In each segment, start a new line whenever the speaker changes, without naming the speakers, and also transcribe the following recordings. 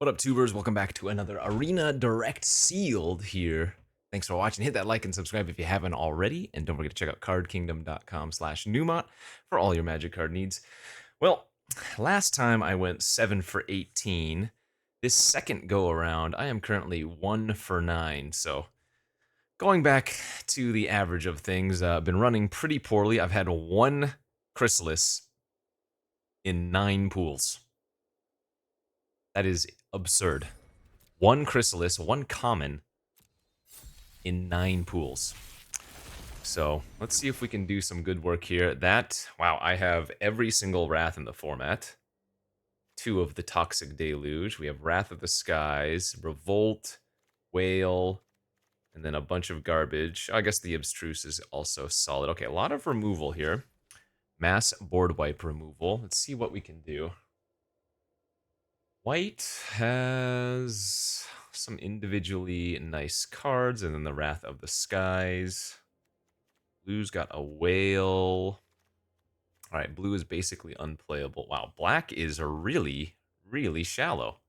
What up, tubers? Welcome back to another Arena Direct Sealed here. Thanks for watching. Hit that like and subscribe if you haven't already. And don't forget to check out cardkingdom.com/Numot for all your magic card needs. Well, last time I went 7 for 18. This second go around, I am currently 1 for 9. So going back to the average of things, been running pretty poorly. I've had one Chrysalis in 9 pools. That is absurd. One Chrysalis, one common in 9 pools. So let's see if we can do some good work here. Wow, I have every single Wrath in the format. 2 of the Toxic Deluge. We have Wrath of the Skies, Revolt, Whale, and then a bunch of garbage. I guess the Abstruse is also solid. Okay, a lot of removal here. Mass board wipe removal. Let's see what we can do. White has some individually nice cards, and then the Wrath of the Skies. Blue's got a Whale. All right, blue is basically unplayable. Wow, black is really, really shallow.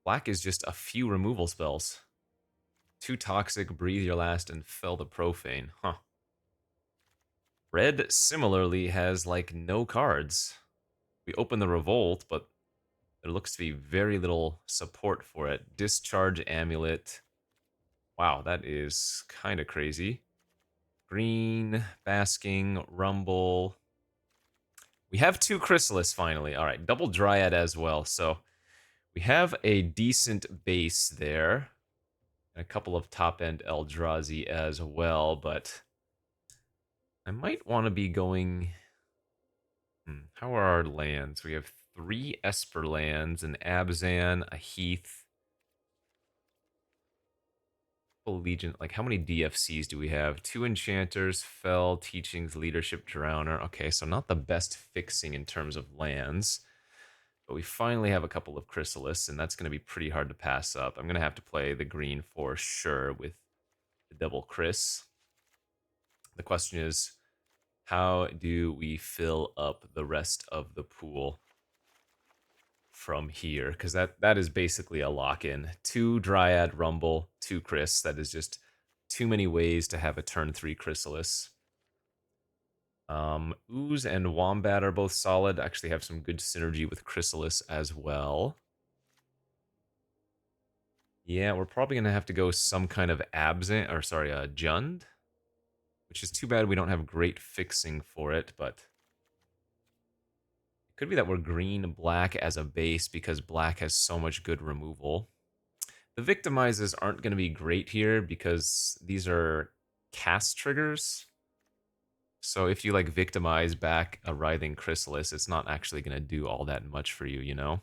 Black is just a few removal spells. 2 Toxic, Breathe Your Last, and Fell the Profane. Huh. Red, similarly, has, like, no cards. We open the Revolt, but there looks to be very little support for it. Discharge Amulet. Wow, that is kind of crazy. Green, Basking, Rumble. We have 2 Chrysalis finally. All right, double Dryad as well. So we have a decent base there. And a couple of top-end Eldrazi as well, but I might want to be going... how are our lands? We have 3 Esper lands, an Abzan, a Heath, Legion. Like, how many DFCs do we have? 2 Enchanters, Fell, Teachings, Leadership, Drowner. Okay, so not the best fixing in terms of lands. But we finally have a couple of Chrysalis, and that's going to be pretty hard to pass up. I'm going to have to play the green for sure with the double Chris. The question is, how do we fill up the rest of the pool from here? Because that is basically a lock-in. 2 Dryad Rumble, 2 Chris. That is just too many ways to have a turn 3 Chrysalis. Ooze and Wombat are both solid. Actually have some good synergy with Chrysalis as well. Yeah, we're probably going to have to go some kind of Jund. Which is too bad we don't have great fixing for it, but... It could be that we're green-black as a base because black has so much good removal. The Victimizes aren't going to be great here because these are cast triggers. So if you, like, Victimize back a Writhing Chrysalis, it's not actually going to do all that much for you, you know?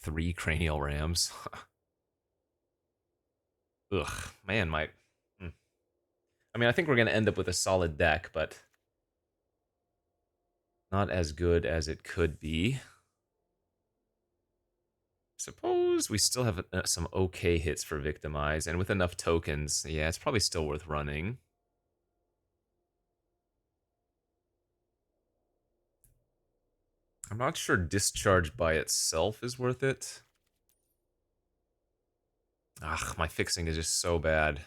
3 Cranial Rams. Ugh, man, I mean, I think we're going to end up with a solid deck, but not as good as it could be. Suppose we still have some okay hits for Victimize, and with enough tokens, yeah, it's probably still worth running. I'm not sure Discharge by itself is worth it. Ugh, my fixing is just so bad.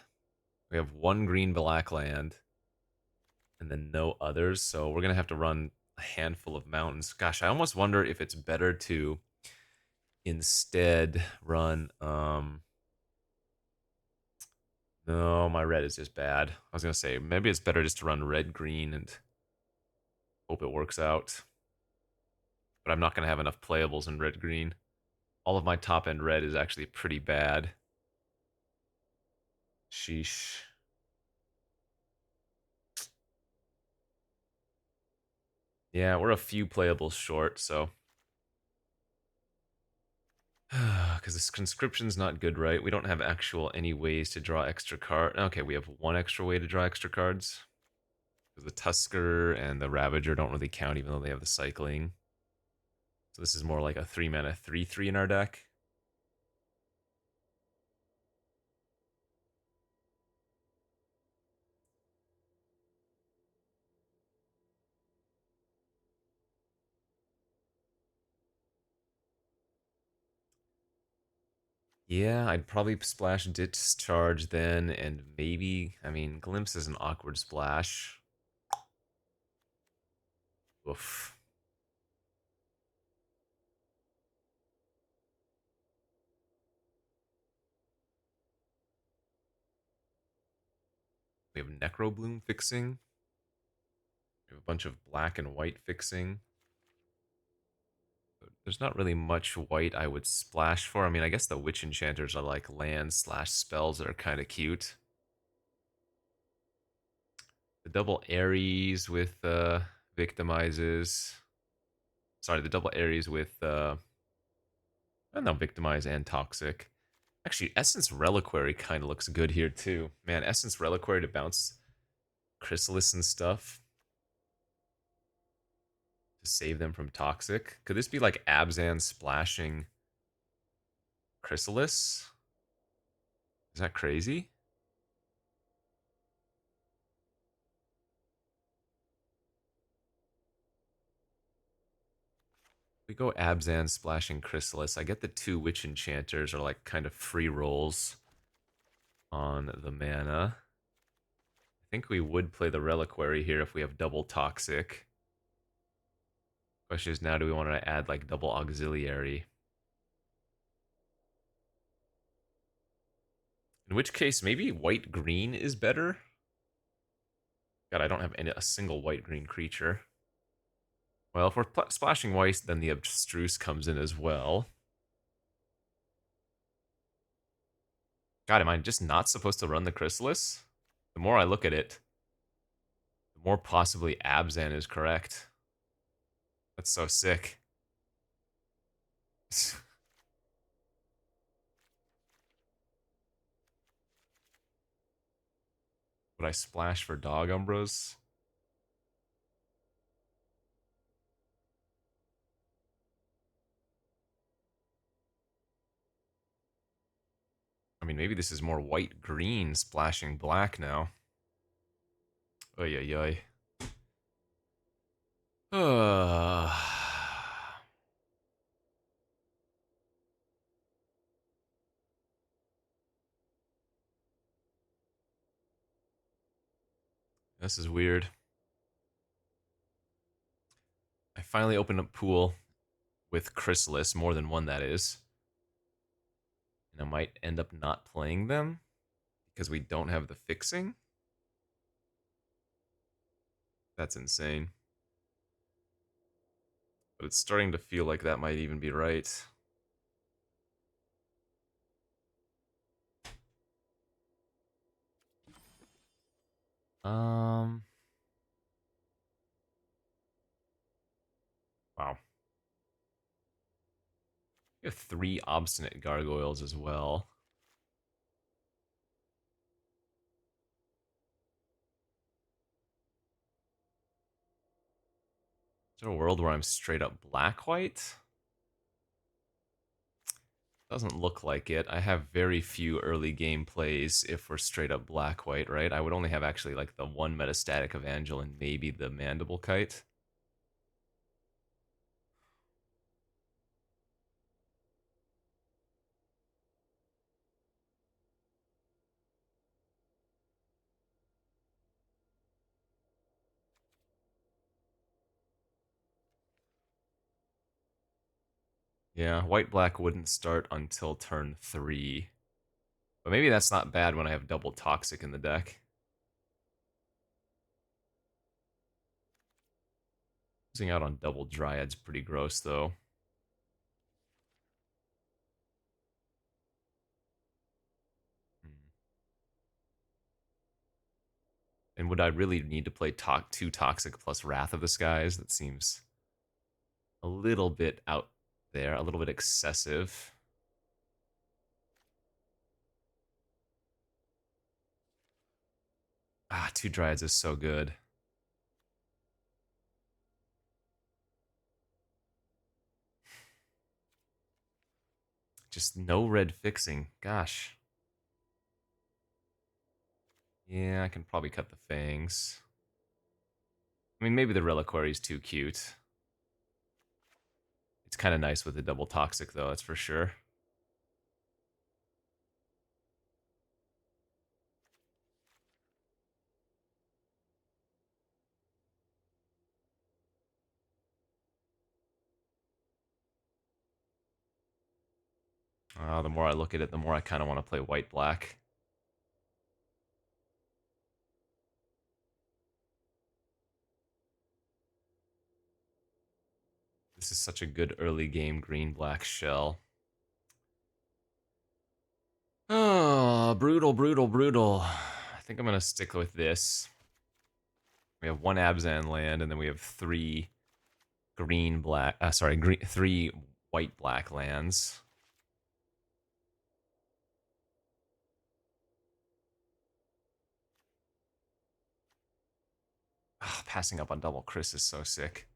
We have 1 green-black land, and then no others, so we're going to have to run a handful of mountains. Gosh, I almost wonder if it's better to instead run... No, my red is just bad. I was going to say, maybe it's better just to run red-green and hope it works out. But I'm not going to have enough playables in red-green. All of my top-end red is actually pretty bad. Sheesh. Yeah, we're a few playables short, so... Because this conscription's not good, right? We don't have actual any ways to draw extra cards. Okay, we have 1 extra way to draw extra cards. Because the Tusker and the Ravager don't really count, even though they have the cycling. So this is more like a 3-mana 3/3 in our deck. Yeah, I'd probably splash discharge then, and maybe, I mean, glimpse is an awkward splash. Oof. We have Necrobloom fixing. We have a bunch of black and white fixing. There's not really much white I would splash for. I mean, I guess the witch enchanters are like land slash spells that are kind of cute. The double Aries with victimizes. Sorry, the double Aries with I don't know, victimize and toxic. Actually, Essence Reliquary kind of looks good here too. Man, Essence Reliquary to bounce Chrysalis and stuff to save them from toxic. Could this be like Abzan splashing Chrysalis? Is that crazy? We go Abzan splashing Chrysalis. I get the two Witch Enchanters are like kind of free rolls on the mana. I think we would play the Reliquary here if we have double Toxic. Question is now, do we want to add like double Auxiliary? In which case, maybe white-green is better? God, I don't have a single white-green creature. Well, if we're splashing white, then the Abstruse comes in as well. God, am I just not supposed to run the Chrysalis? The more I look at it, the more possibly Abzan is correct. That's so sick. Would I splash for Dog Umbras? I mean, maybe this is more white-green splashing black now. Oy, oy, oy. This is weird. I finally opened up Pool with Chrysalis, more than one that is. And I might end up not playing them because we don't have the fixing. That's insane. But it's starting to feel like that might even be right. Um. Wow. We have 3 Obstinate Gargoyles as well. Is there a world where I'm straight up black-white? Doesn't look like it. I have very few early game plays if we're straight up black-white, right? I would only have actually like the one Metastatic Evangel and maybe the Mandible Kite. Yeah, white-black wouldn't start until turn 3. But maybe that's not bad when I have double Toxic in the deck. Losing out on double Dryad's pretty gross, though. Hmm. And would I really need to play 2 Toxic plus Wrath of the Skies? That seems a little bit out there, a little bit excessive. Ah, 2 Dryads is so good. Just no red fixing. Gosh. Yeah, I can probably cut the fangs. I mean, maybe the Reliquary is too cute. It's kind of nice with the double Toxic, though, that's for sure. The more I look at it, the more I kind of want to play white-black. This is such a good early game green-black shell. Oh, brutal, brutal, brutal. I think I'm going to stick with this. We have one Abzan land, and then we have three three white-black lands. Oh, passing up on double Chris is so sick.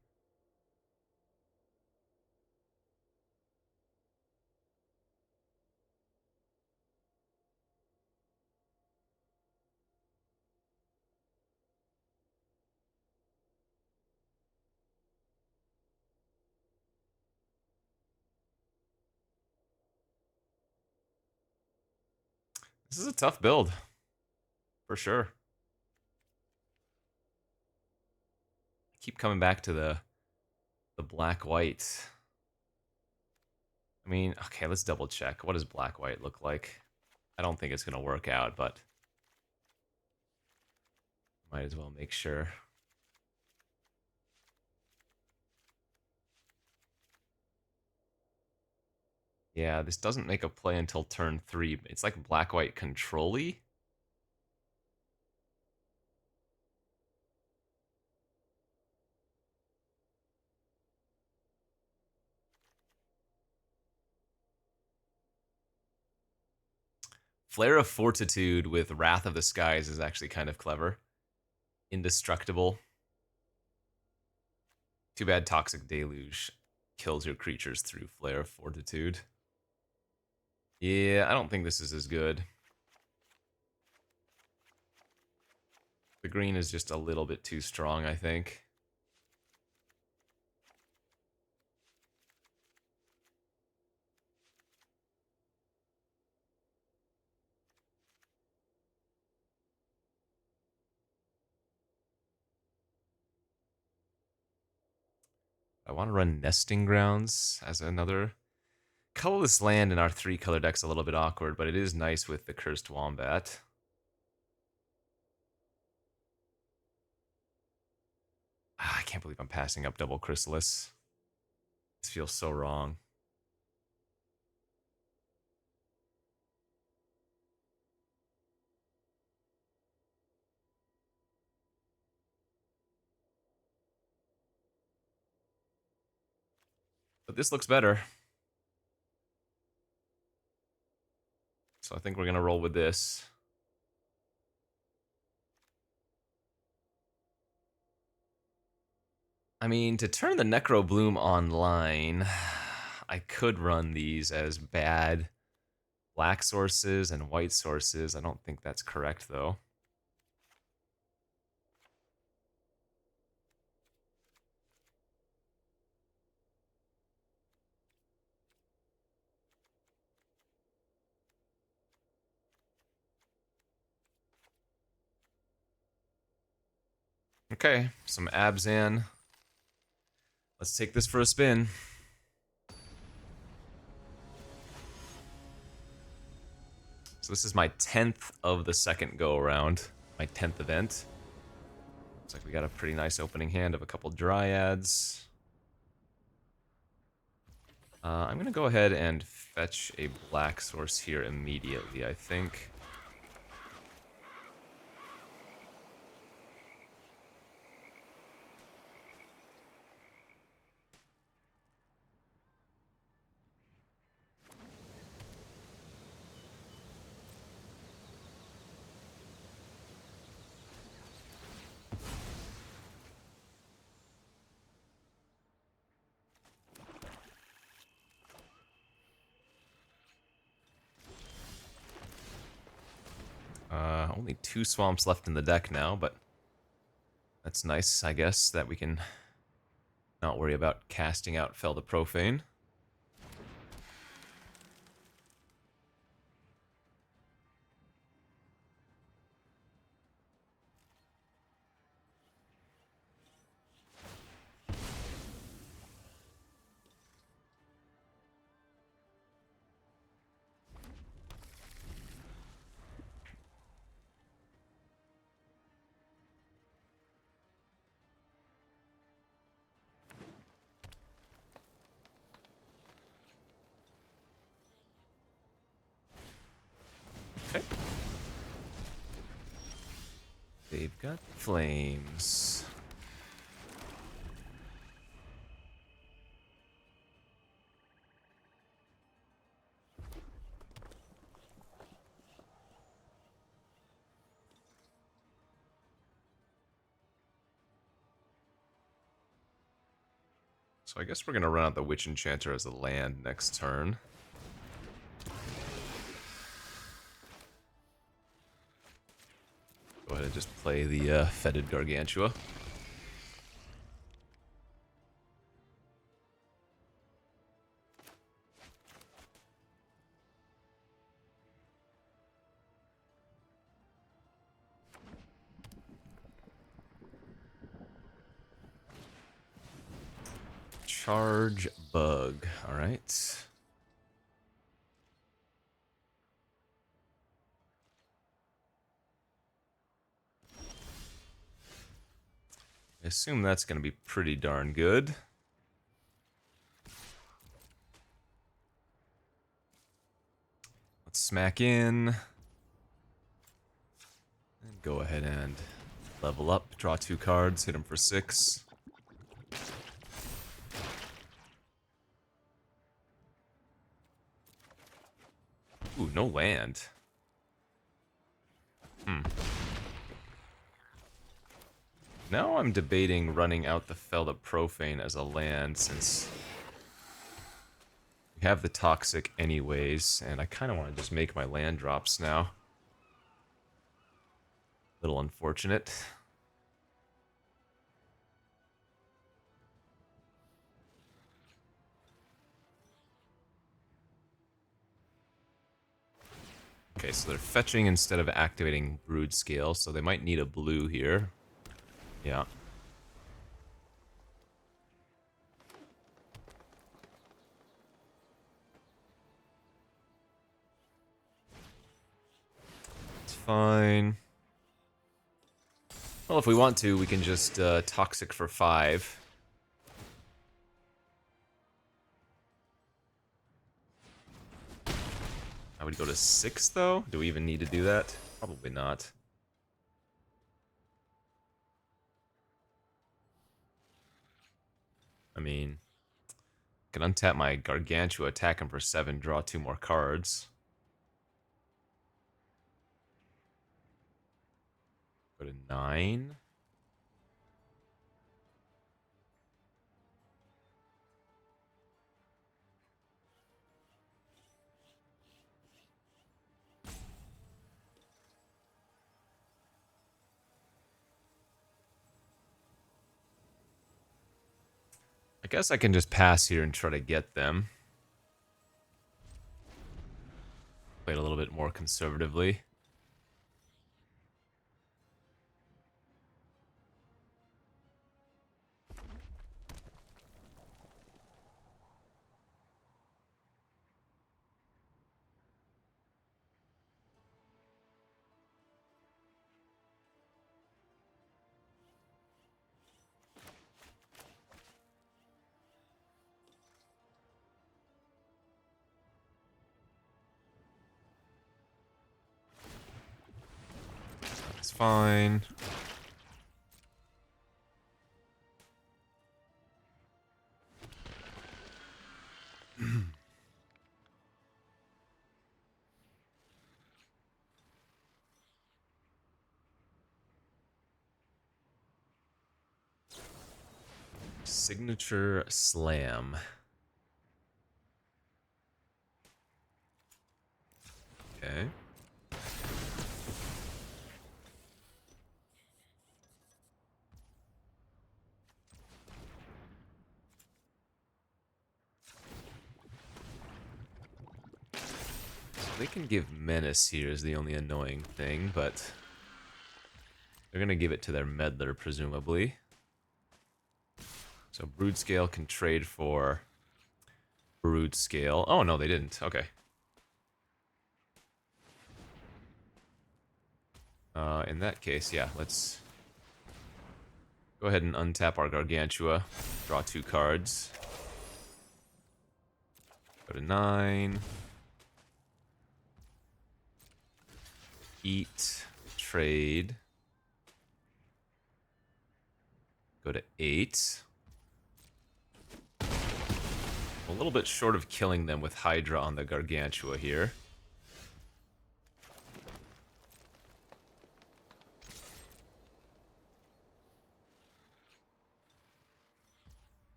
This is a tough build, for sure. I keep coming back to the black-white. I mean, okay, let's double check. What does black-white look like? I don't think it's going to work out, but might as well make sure. Yeah, this doesn't make a play until turn 3. It's like black-white control-y. Flare of Fortitude with Wrath of the Skies is actually kind of clever. Indestructible. Too bad Toxic Deluge kills your creatures through Flare of Fortitude. Yeah, I don't think this is as good. The green is just a little bit too strong, I think. I want to run Nesting Grounds as another colorless land in our 3-color deck's a little bit awkward, but it is nice with the Cursed Wombat. I can't believe I'm passing up double Chrysalis. This feels so wrong. But this looks better. So I think we're going to roll with this. I mean, to turn the Necrobloom online, I could run these as bad black sources and white sources. I don't think that's correct, though. Okay, some Abzan. Let's take this for a spin. So this is my 10th of the second go-around. My 10th event. Looks like we got a pretty nice opening hand of a couple Dryads. I'm going to go ahead and fetch a black source here immediately, I think. Only 2 swamps left in the deck now, but that's nice, I guess, that we can not worry about casting out Fel the Profane. Got flames. So I guess we're going to run out the Witch Enchanter as a land next turn. Go ahead and just play the Fetid Gargantua. Charge Bug. All right. I assume that's going to be pretty darn good. Let's smack in. And go ahead and level up. Draw 2 cards. Hit him for 6. Ooh, no land. Now I'm debating running out the Felda Profane as a land, since we have the Toxic anyways, and I kind of want to just make my land drops now. Little unfortunate. Okay, so they're fetching instead of activating Brood Scale, so they might need a blue here. Yeah. It's fine. Well, if we want to, we can just Toxic for 5. I would go to 6, though? Do we even need to do that? Probably not. I mean, I can untap my Gargantua, attack him for 7, draw 2 more cards. Go to 9. I guess I can just pass here and try to get them. Play it a little bit more conservatively. It's fine. Signature Slam. Okay. They can give Menace here is the only annoying thing, but they're going to give it to their Meddler, presumably. So Brood Scale can trade for Brood Scale. Oh, no, they didn't. Okay. In that case, yeah, let's go ahead and untap our Gargantua. Draw 2 cards. Go to 9. Eat. Trade. Go to 8. A little bit short of killing them with Hydra on the Gargantua here.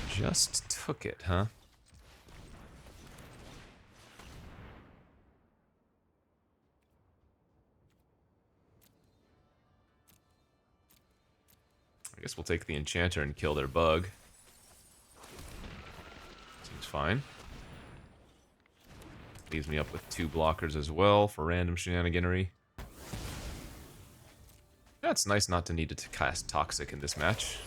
Just took it, huh? I guess we'll take the Enchanter and kill their bug. Seems fine. Leaves me up with 2 blockers as well for random shenaniganery. Yeah, it's nice not to need to cast Toxic in this match.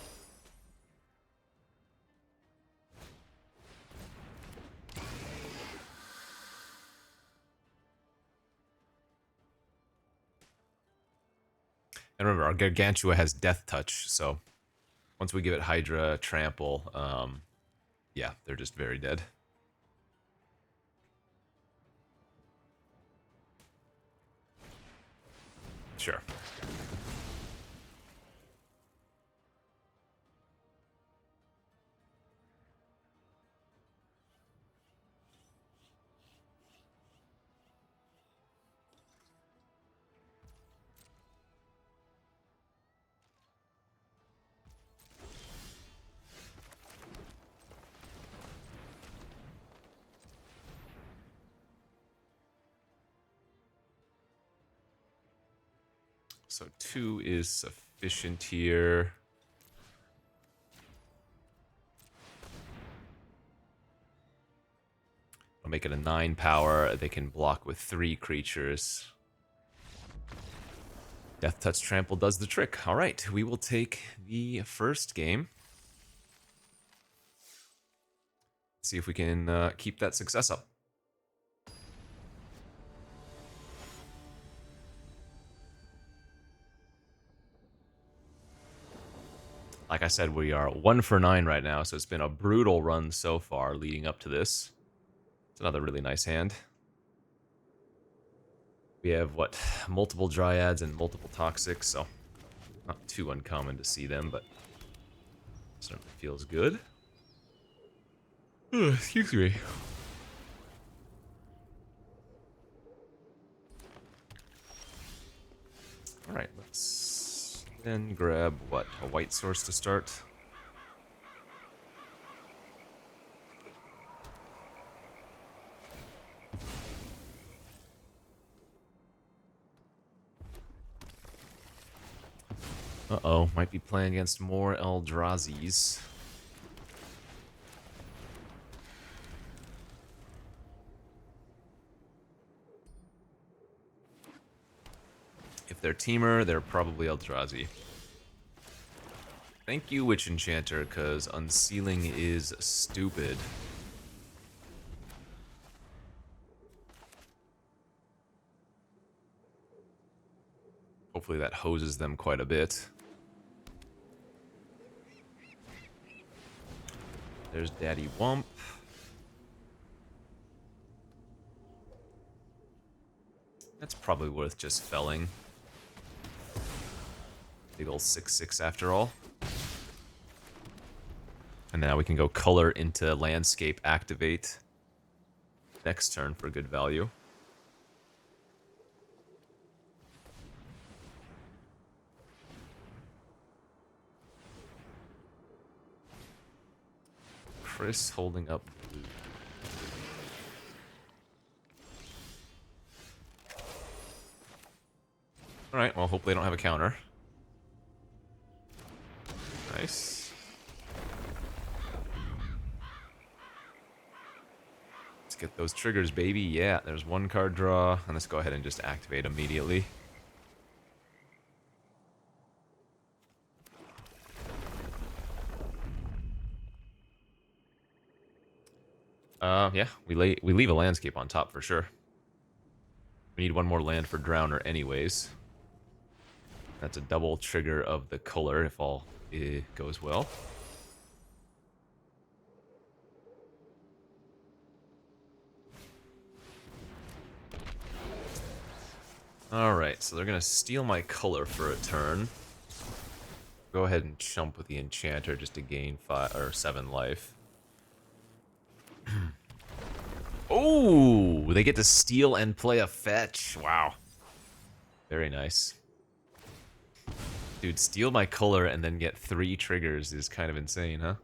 And remember, our Gargantua has Death Touch, so once we give it Hydra, Trample, yeah, they're just very dead. Sure. So 2 is sufficient here. I'll make it a 9 power. They can block with 3 creatures. Death Touch Trample does the trick. All right, we will take the first game. See if we can keep that success up. Like I said, we are 1 for 9 right now, so it's been a brutal run so far leading up to this. It's another really nice hand. We have, what, multiple Dryads and multiple Toxics, so not too uncommon to see them, but certainly feels good. Excuse me. Alright, let's then grab, what, a white source to start? Uh-oh, might be playing against more Eldrazi's. If they're Teamer, they're probably Eldrazi. Thank you, Witch Enchanter, because unsealing is stupid. Hopefully that hoses them quite a bit. There's Daddy Wump. That's probably worth just felling. Big ol' 6/6 after all. And now we can go color into landscape, activate next turn for good value. Chris holding up blue. Alright, well, hopefully they don't have a counter. Nice. Let's get those triggers, baby. Yeah, there's 1 card draw. And let's go ahead and just activate immediately. Yeah, we leave a landscape on top for sure. We need 1 more land for Drowner anyways. That's a double trigger of the color if all goes well. Alright, so they're going to steal my color for a turn. Go ahead and chump with the enchanter just to gain 5 or 7 life. Oh, they get to steal and play a fetch. Wow. Very nice. Dude, steal my color and then get 3 triggers is kind of insane, huh?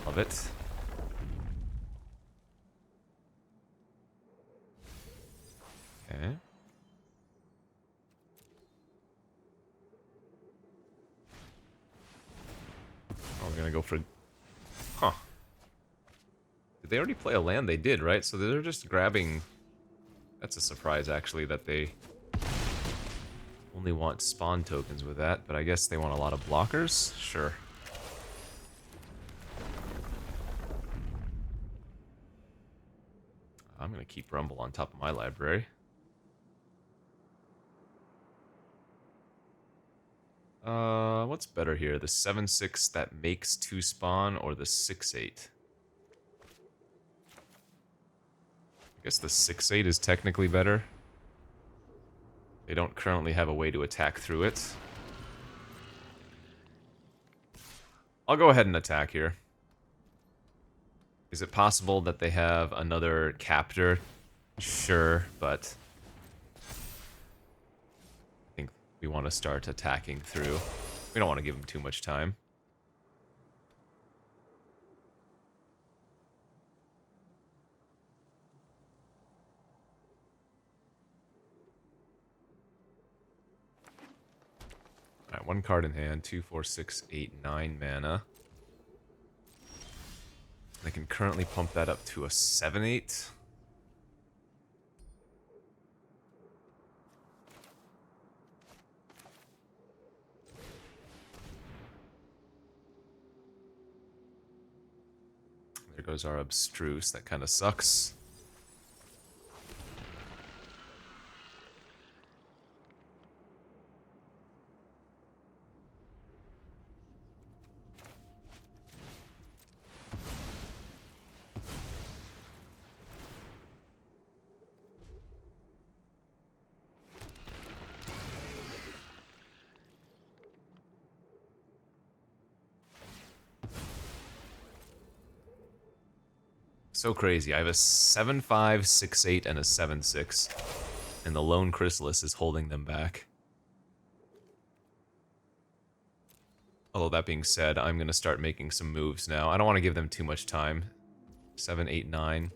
Love it. Okay. Oh, we're gonna go for... Huh. Did they already play a land? They did, right? So they're just grabbing... That's a surprise, actually, that they only want spawn tokens with that, but I guess they want a lot of blockers? Sure. I'm gonna keep Rumble on top of my library. What's better here? The 7/6 that makes 2 spawn, or the 6/8? I guess the 6/8 is technically better. They don't currently have a way to attack through it. I'll go ahead and attack here. Is it possible that they have another captor? Sure, but I think we want to start attacking through. We don't want to give them too much time. Alright, 1 card in hand, 2, 4, 6, 8, 9 mana. They can currently pump that up to a 7/8. There goes our abstruse. That kind of sucks. So crazy. I have a 7/5, 6/8, and a 7/6. And the lone chrysalis is holding them back. Although that being said, I'm going to start making some moves now. I don't want to give them too much time. 7, 8, 9.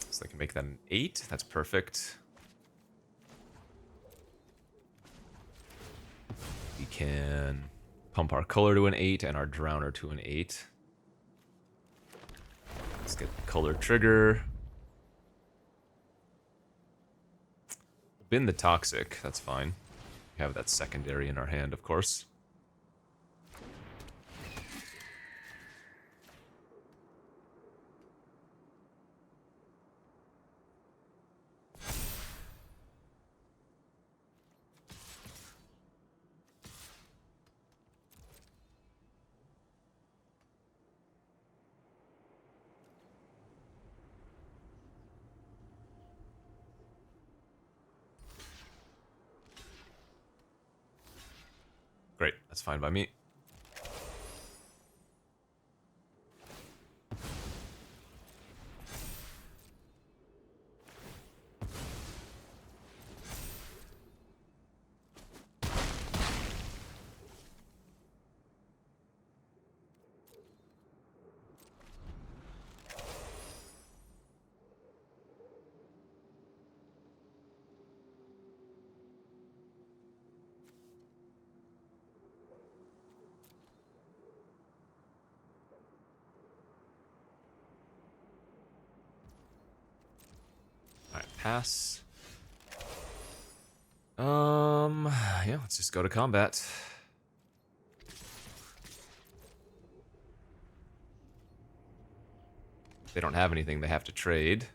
So they can make that an 8. That's perfect. We can pump our color to an 8 and our drowner to an 8. Let's get the color trigger. Bin the toxic. That's fine. We have that secondary in our hand, of course. Great, that's fine by me. Alright, pass. Yeah, let's just go to combat. If they don't have anything, they have to trade.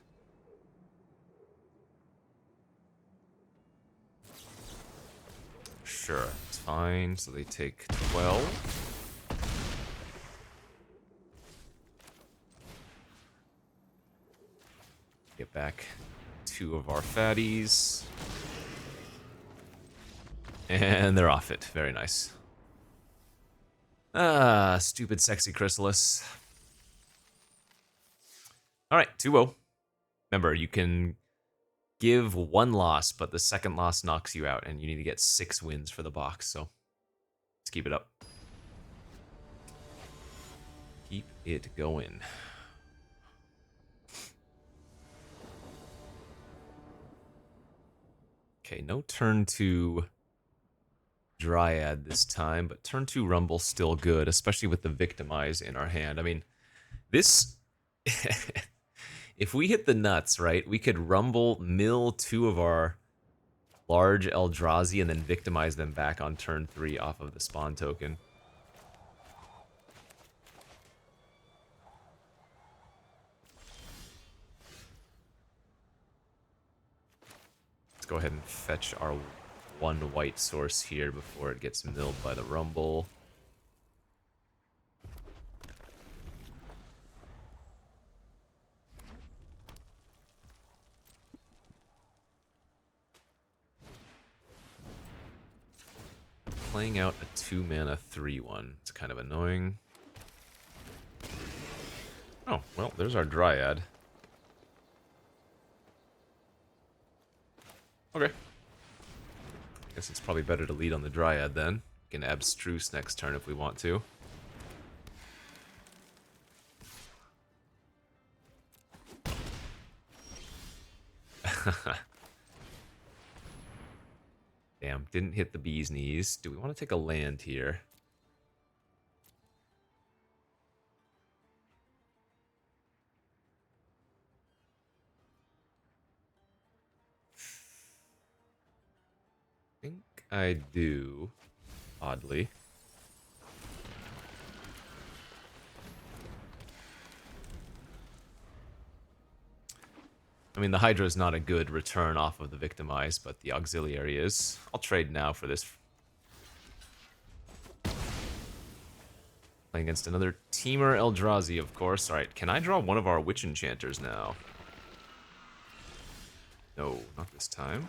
Sure, it's fine. So they take 12. Get back 2 of our fatties. And they're off it. Very nice. Ah, stupid sexy Chrysalis. Alright, 2-0. Remember, you can give 1 loss, but the second loss knocks you out, and you need to get 6 wins for the box, so let's keep it up. Keep it going. Okay, no turn 2 Dryad this time, but turn 2 Rumble still good, especially with the Victimize in our hand. I mean, this... if we hit the nuts, right, we could Rumble, mill 2 of our large Eldrazi, and then Victimize them back on turn 3 off of the spawn token. Let's go ahead and fetch our 1 white source here before it gets milled by the Rumble. Playing out a 2-mana 3/1. It's kind of annoying. Oh, well, there's our Dryad. Okay. Guess it's probably better to lead on the Dryad then. We can Abstruse next turn if we want to. Damn, didn't hit the bee's knees. Do we want to take a land here? I think I do, oddly. I mean, the Hydra is not a good return off of the Victimize, but the Auxiliary is. I'll trade now for this. Playing against another Teamer Eldrazi, of course. Alright, can I draw one of our Witch Enchanters now? No, not this time.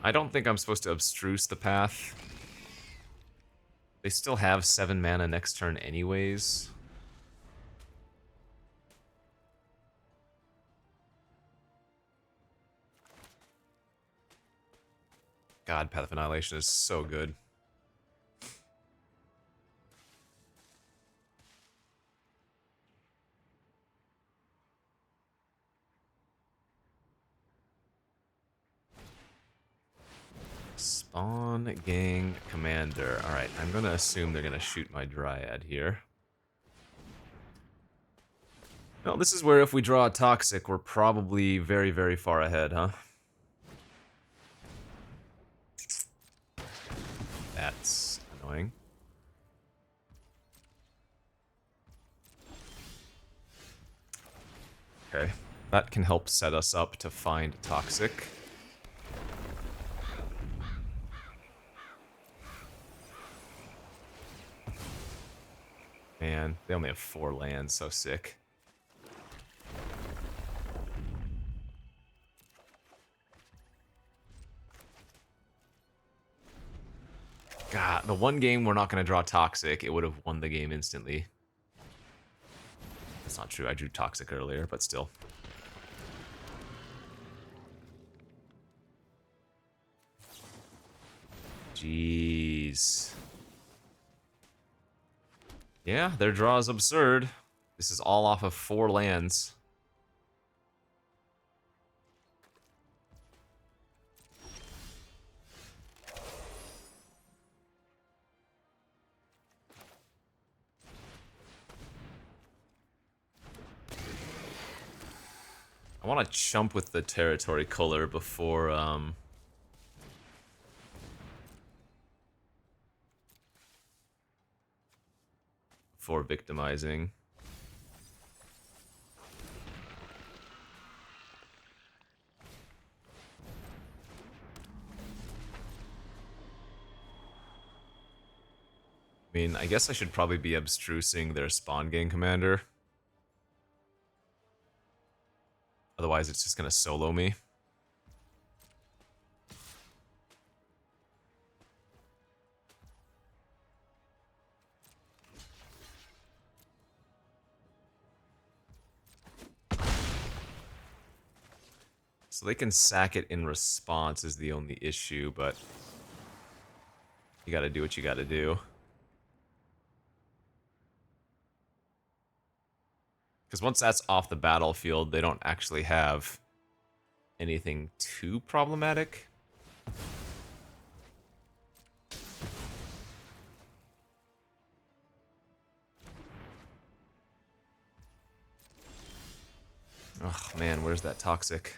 I don't think I'm supposed to Abstruse the path. They still have 7 mana next turn anyways. God, Path of Annihilation is so good. Spawn Gang Commander. Alright, I'm gonna assume they're gonna shoot my Dryad here. Well, this is where if we draw a Toxic, we're probably very, very far ahead, huh? That's annoying. Okay, that can help set us up to find Toxic. Man, they only have 4 lands, so sick. God, the one game we're not going to draw Toxic, it would have won the game instantly. That's not true, I drew Toxic earlier, but still. Jeez. Yeah, their draw is absurd. This is all off of 4 lands. I want to chump with the territory color before victimizing. I mean, I guess I should probably be abstrusing their spawn gang commander. Otherwise, it's just gonna solo me. So they can sack it in response is the only issue, but you gotta do what you gotta do. Because once that's off the battlefield, they don't actually have anything too problematic. Oh man, where's that toxic?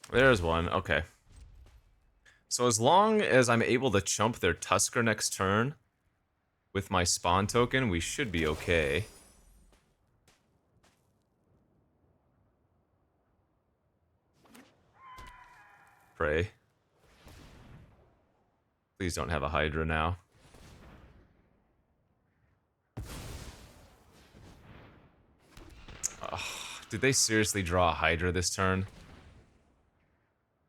There's one, okay. So as long as I'm able to chump their Tusker next turn with my spawn token, we should be okay. Pray. Please don't have a Hydra now. Ugh, did they seriously draw a Hydra this turn?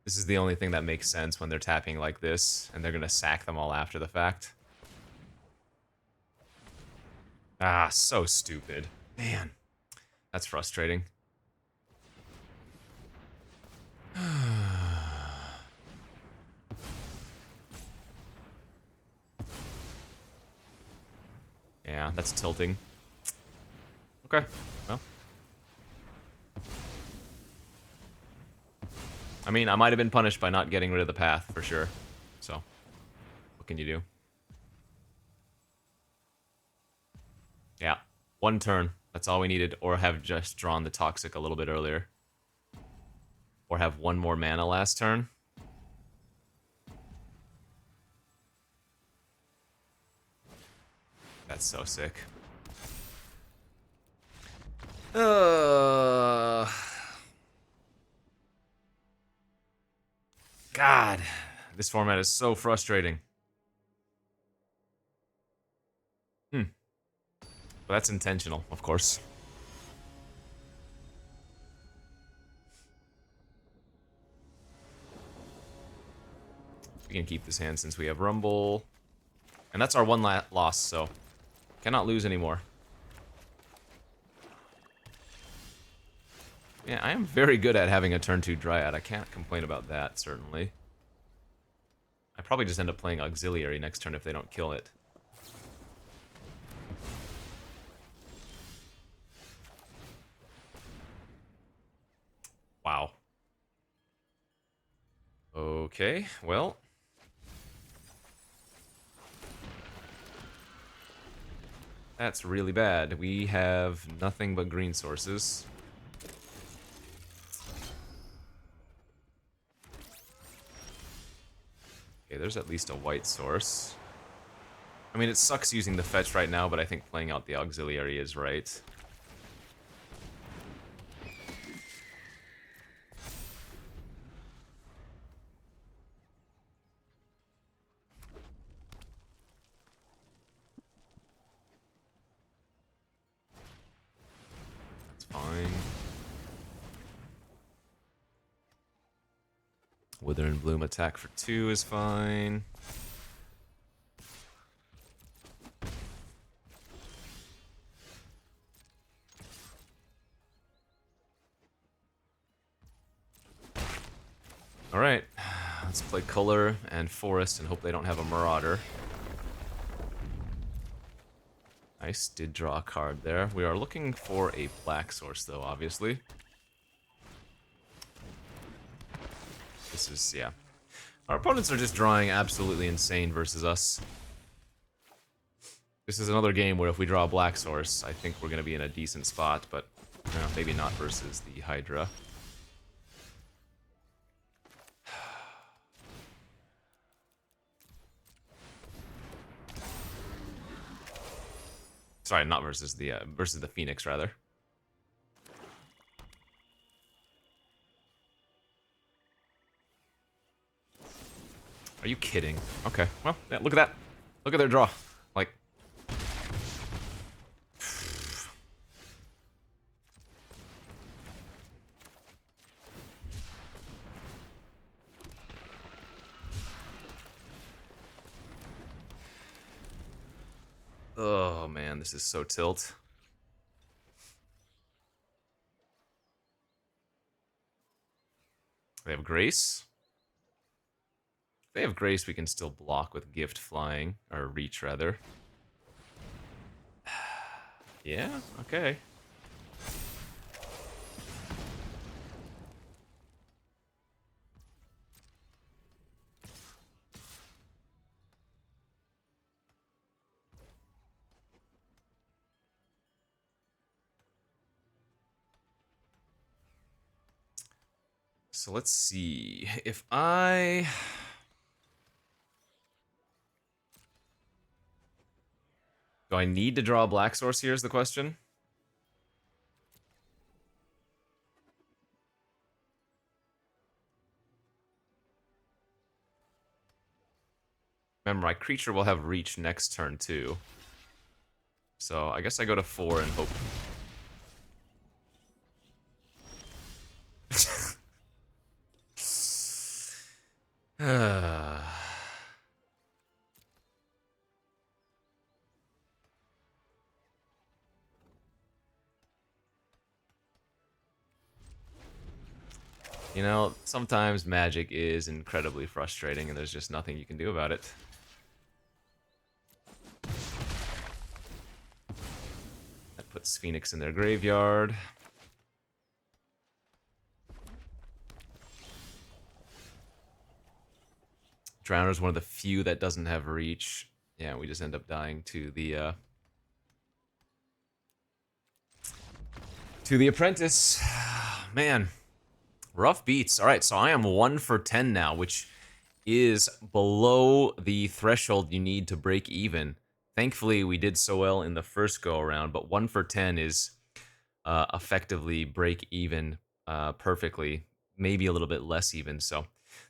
This is the only thing that makes sense when they're tapping like this, and they're gonna sack them all after the fact. Ah, so stupid. Man, that's frustrating. Yeah, that's tilting. Okay, well. I mean, I might have been punished by not getting rid of the path, for sure. So, what can you do? Yeah, one turn. That's all we needed. Or have just drawn the Toxic a little bit earlier. Or have one more mana last turn. That's so sick. God, this format is so frustrating. But that's intentional, of course. We can keep this hand since we have Rumble. And that's our one loss, so cannot lose anymore. Yeah, I am very good at having a turn 2 Dryad. I can't complain about that, certainly. I probably just end up playing Auxiliary next turn if they don't kill it. Wow. Okay, well. That's really bad. We have nothing but green sources. Okay, there's at least a white source. I mean, it sucks using the fetch right now, but I think playing out the auxiliary is right. That's fine. Wither and Bloom attack for 2 is fine. Alright, let's play Color and Forest and hope they don't have a Marauder. Nice, did draw a card there. We are looking for a black source though, obviously. This is, yeah. Our opponents are just drawing absolutely insane versus us. This is another game where if we draw a black source, I think we're going to be in a decent spot, but maybe not versus the Hydra. Sorry, not versus the Phoenix, rather. Are you kidding? Okay, well, yeah, look at that. Look at their draw. Like... Oh, man, this is so tilt. They have Grace. If they have Grace, we can still block with Gift Flying, or Reach, rather. Yeah, okay. So let's see. If I... Do I need to draw a black source here is the question? Remember, my creature will have Reach next turn, too. So I guess I go to 4 and hope... You know, sometimes Magic is incredibly frustrating and there's just nothing you can do about it. That puts Phoenix in their graveyard. Drowner's one of the few that doesn't have Reach. Yeah, we just end up dying to the Apprentice. Man, rough beats. All right, so I am 1 for 10 now, which is below the threshold you need to break even. Thankfully, we did so well in the first go around, but 1 for 10 is effectively break even perfectly, maybe a little bit less even. So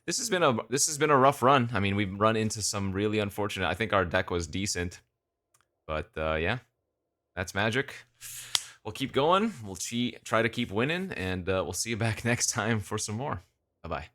this has been a rough run. I mean, we've run into some really unfortunate. I think our deck was decent, but yeah, that's Magic. We'll keep going. We'll try to keep winning, and we'll see you back next time for some more. Bye bye.